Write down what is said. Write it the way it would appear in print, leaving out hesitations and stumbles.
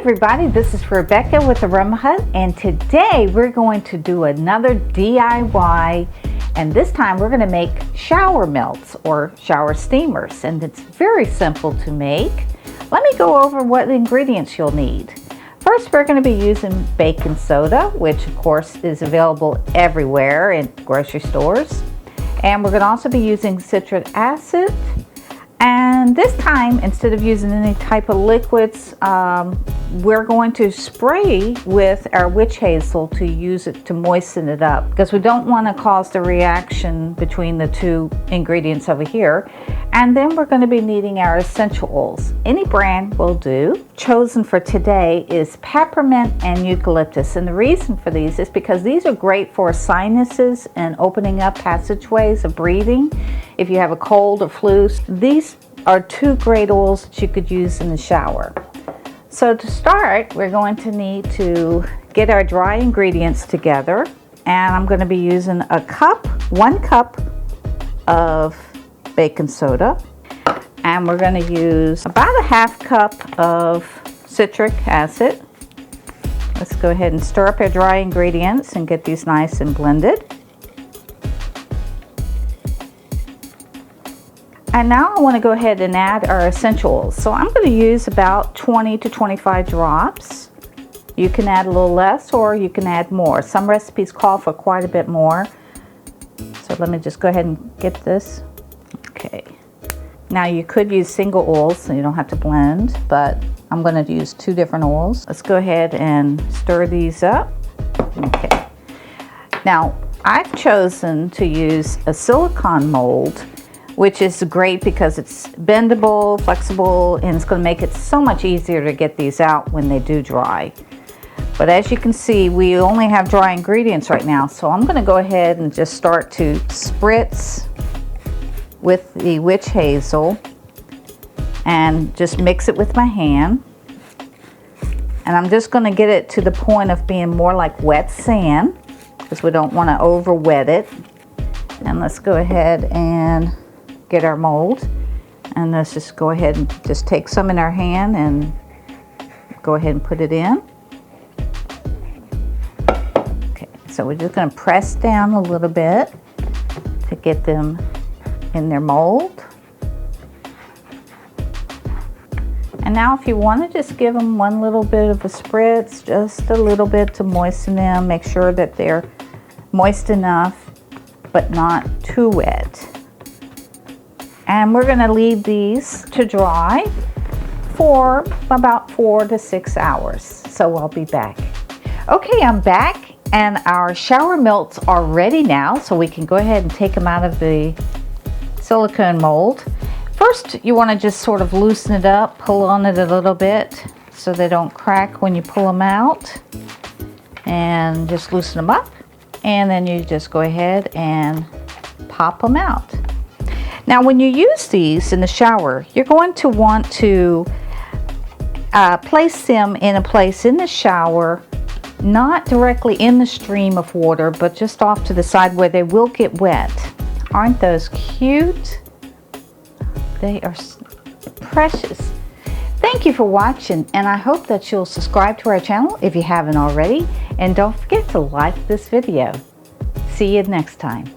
everybody, this is Rebecca with Aroma Hut, and today we're going to do another DIY, and this time we're going to make shower melts or shower steamers, and it's very simple to make. Let me go over what ingredients you'll need. First, we're going to be using baking soda, which of course is available everywhere in grocery stores, and we're going to also be using citric acid. And this time, instead of using any type of liquids, we're going to spray with our witch hazel to use it to moisten it up, because we don't want to cause the reaction between the two ingredients over here. And then we're going to be needing our essential oils. Any brand will do. Chosen for today is Peppermint and Eucalyptus. And the reason for these is because these are great for sinuses and opening up passageways of breathing. If you have a cold or flu, these are two great oils that you could use in the shower. So to start, we're going to need to get our dry ingredients together. And I'm going to be using one cup of baking soda. And we're going to use about a half cup of citric acid. Let's go ahead and stir up our dry ingredients and get these nice and blended. And now I want to go ahead and add our essential oils. So I'm going to use about 20 to 25 drops. You can add a little less or you can add more. Some recipes call for quite a bit more. So let me just go ahead and get this. Okay. Now you could use single oils so you don't have to blend, but I'm going to use two different oils. Let's go ahead and stir these up. Okay. Now I've chosen to use a silicone mold, which is great because it's bendable, flexible, and it's going to make it so much easier to get these out when they do dry. But as you can see, we only have dry ingredients right now, so I'm going to go ahead and just start to spritz with the witch hazel and just mix it with my hand. And I'm just going to get it to the point of being more like wet sand, because we don't want to over wet it. And let's go ahead and get our mold, and let's just go ahead and just take some in our hand and go ahead and put it in. Okay, so we're just going to press down a little bit to get them in their mold. And now if you want to just give them one little bit of a spritz, just a little bit to moisten them, make sure that they're moist enough but not too wet. And we're going to leave these to dry for about 4 to 6 hours. So I'll be back. Okay, I'm back, and our shower melts are ready now, so we can go ahead and take them out of the silicone mold. First, you want to just sort of loosen it up, pull on it a little bit so they don't crack when you pull them out. And just loosen them up, and then you just go ahead and pop them out. Now when you use these in the shower, you're going to want to place them in a place in the shower, not directly in the stream of water, but just off to the side where they will get wet. Aren't those cute? They are precious. Thank you for watching, and I hope that you'll subscribe to our channel if you haven't already, and don't forget to like this video. See you next time.